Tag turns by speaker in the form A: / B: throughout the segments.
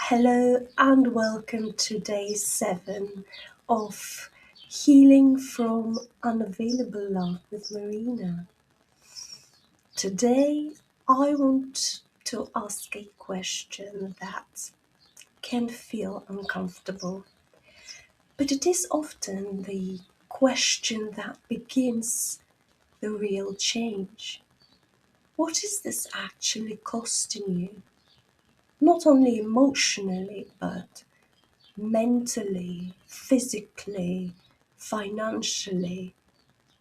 A: Hello and welcome to day 7 of Healing from Unavailable Love with Marina. Today I want to ask a question that can feel uncomfortable, but it is often the question that begins the real change. What is this actually costing you? Not only emotionally, but mentally, physically, financially,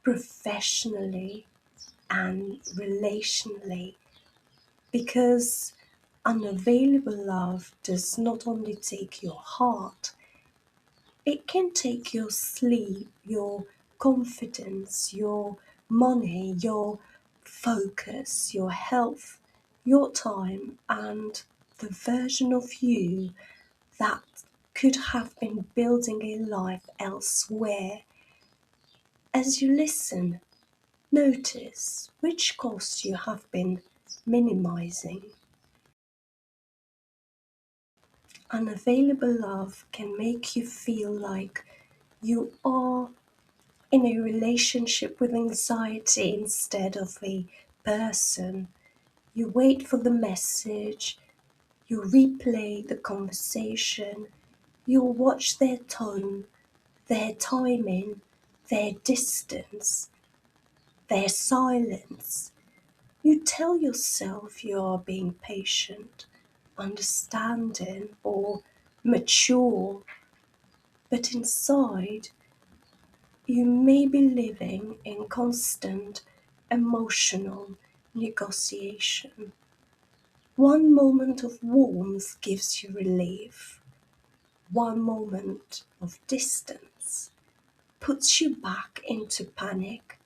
A: professionally, and relationally. Because unavailable love does not only take your heart, it can take your sleep, your confidence, your money, your focus, your health, your time, and the version of you that could have been building a life elsewhere. As you listen, notice which costs you have been minimizing. Unavailable love can make you feel like you are in a relationship with anxiety instead of a person. You wait for the message, you replay the conversation, you watch their tone, their timing, their distance, their silence. You tell yourself you are being patient, understanding, or mature, but inside you may be living in constant emotional negotiation. One moment of warmth gives you relief, one moment of distance puts you back into panic,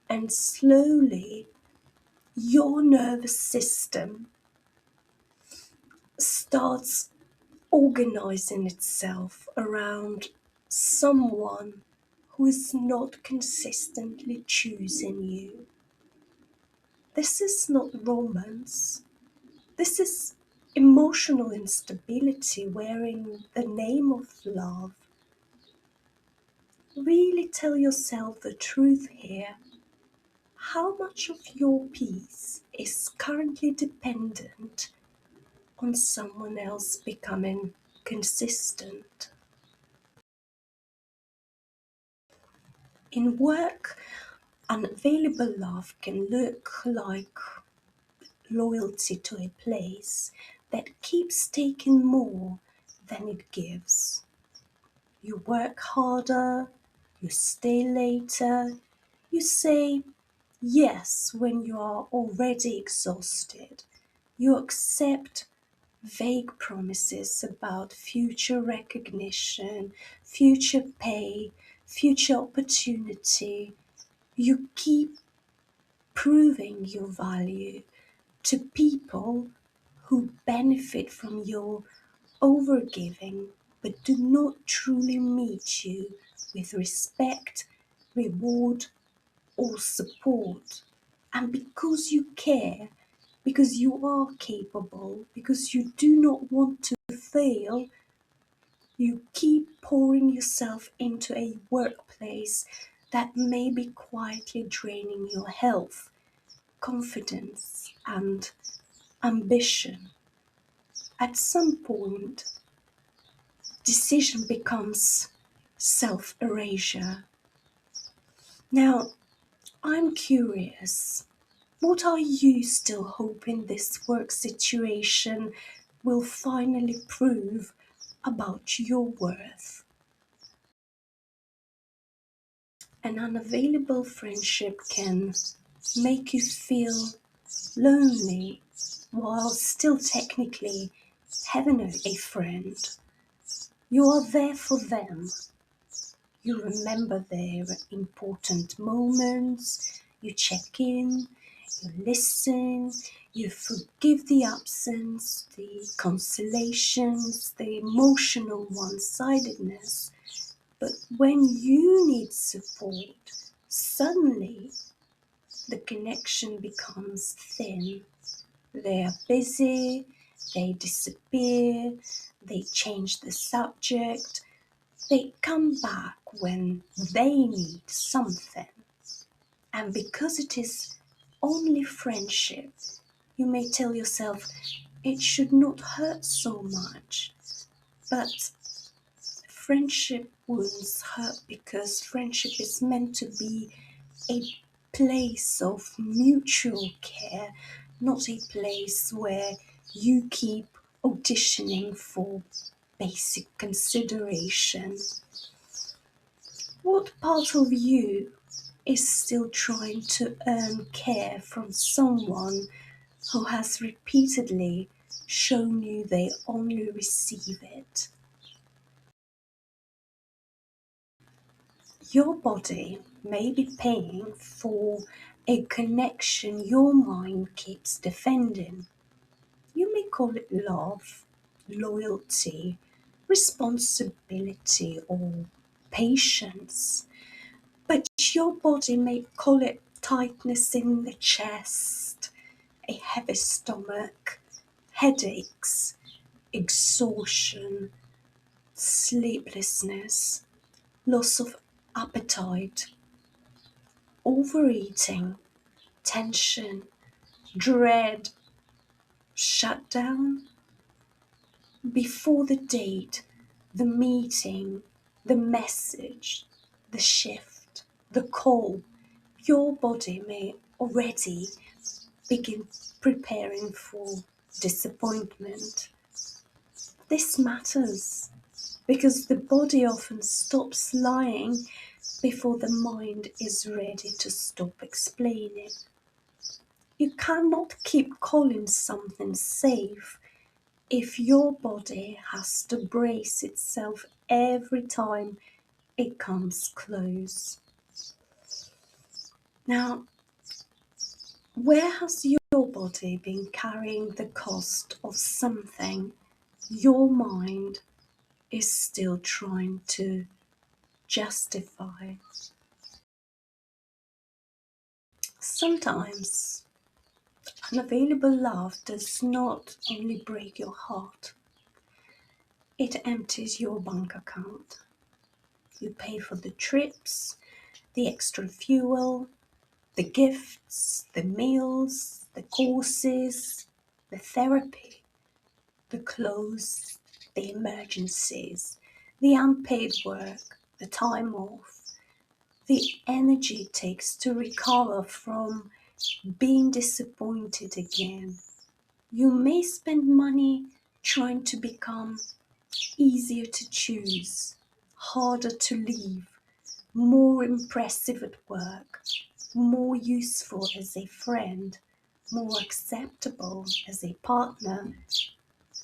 A: and slowly your nervous system starts organizing itself around someone who is not consistently choosing you. This is not romance. This is emotional instability wearing the name of love. Really tell yourself the truth here. How much of your peace is currently dependent on someone else becoming consistent? In work, unavailable love can look like loyalty to a place that keeps taking more than it gives. You work harder, you stay later, you say yes when you are already exhausted. You accept vague promises about future recognition, future pay, future opportunity. You keep proving your value to people who benefit from your overgiving but do not truly meet you with respect, reward, or support. And because you care, because you are capable, because you do not want to fail, you keep pouring yourself into a workplace that may be quietly draining your health, confidence, and ambition. At some point, decision becomes self erasure. Now, I'm curious, what are you still hoping this work situation will finally prove about your worth? An unavailable friendship can make you feel lonely while still technically having a friend. You are there for them. You remember their important moments, you check in, you listen, you forgive the absence, the consolations, the emotional one sidedness. But when you need support, suddenly the connection becomes thin. They are busy, they disappear, they change the subject, they come back when they need something. And because it is only friendship, you may tell yourself it should not hurt so much. But friendship wounds hurt because friendship is meant to be a place of mutual care, not a place where you keep auditioning for basic consideration. What part of you is still trying to earn care from someone who has repeatedly shown you they only receive it? Your body may be paying for a connection your mind keeps defending. You may call it love, loyalty, responsibility, or patience, but your body may call it tightness in the chest, a heavy stomach, headaches, exhaustion, sleeplessness, loss of appetite, overeating, tension, dread, shutdown. Before the date, the meeting, the message, the shift, the call, your body may already begin preparing for disappointment. This matters because the body often stops lying before the mind is ready to stop explaining. You cannot keep calling something safe if your body has to brace itself every time it comes close. Now, where has your body been carrying the cost of something your mind is still trying to justify? Sometimes unavailable love does not only break your heart, it empties your bank account. You pay for the trips, the extra fuel, the gifts, the meals, the courses, the therapy, the clothes, the emergencies, the unpaid work, the time off, the energy it takes to recover from being disappointed again. You may spend money trying to become easier to choose, harder to leave, more impressive at work, more useful as a friend, more acceptable as a partner.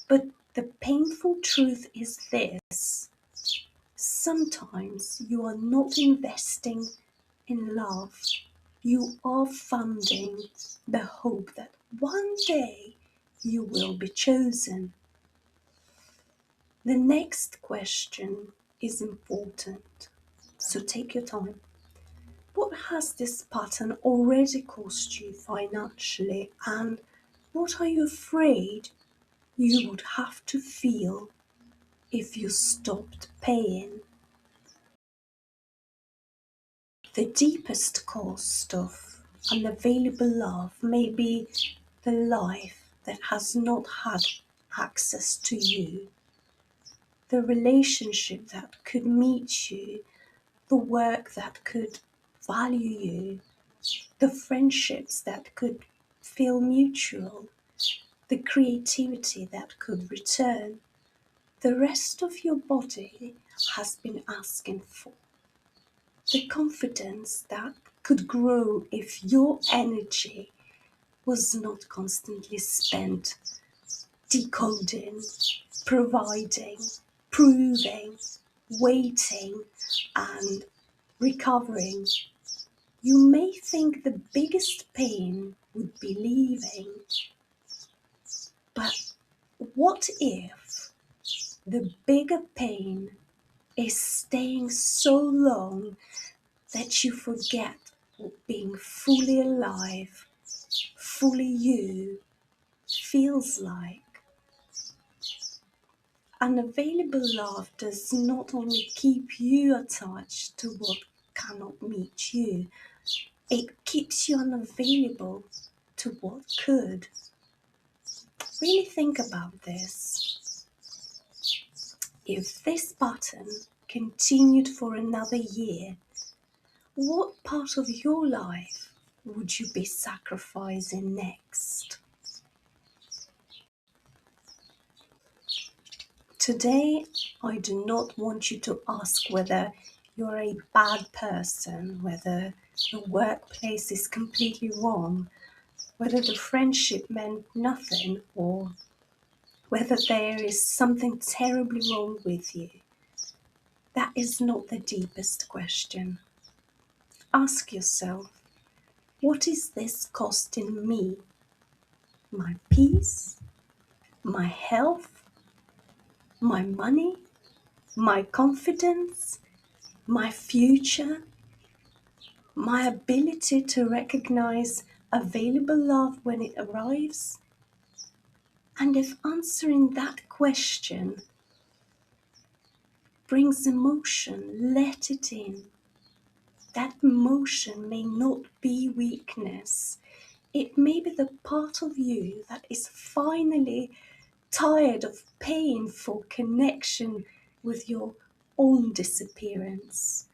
A: But the painful truth is this: sometimes you are not investing in love, you are funding the hope that one day you will be chosen. The next question is important, so take your time. What has this pattern already cost you financially, and what are you afraid you would have to feel if you stopped paying? The deepest cost of unavailable love may be the life that has not had access to you, the relationship that could meet you, the work that could value you, the friendships that could feel mutual, the creativity that could return. The rest of your body has been asking for. The confidence that could grow if your energy was not constantly spent decoding, providing, proving, waiting, and recovering. You may think the biggest pain would be leaving, but what if the bigger pain is staying so long that you forget what being fully alive, fully you, feels like? Unavailable love does not only keep you attached to what cannot meet you, it keeps you unavailable to what could. Really think about this. If this pattern continued for another year, what part of your life would you be sacrificing next? Today, I do not want you to ask whether you're a bad person, whether the workplace is completely wrong, whether the friendship meant nothing, or whether there is something terribly wrong with you. That is not the deepest question. Ask yourself, what is this costing me? My peace? My health? My money? My confidence? My future? My ability to recognize available love when it arrives? And if answering that question brings emotion, let it in. That emotion may not be weakness. It may be the part of you that is finally tired of paying for connection with your own disappearance.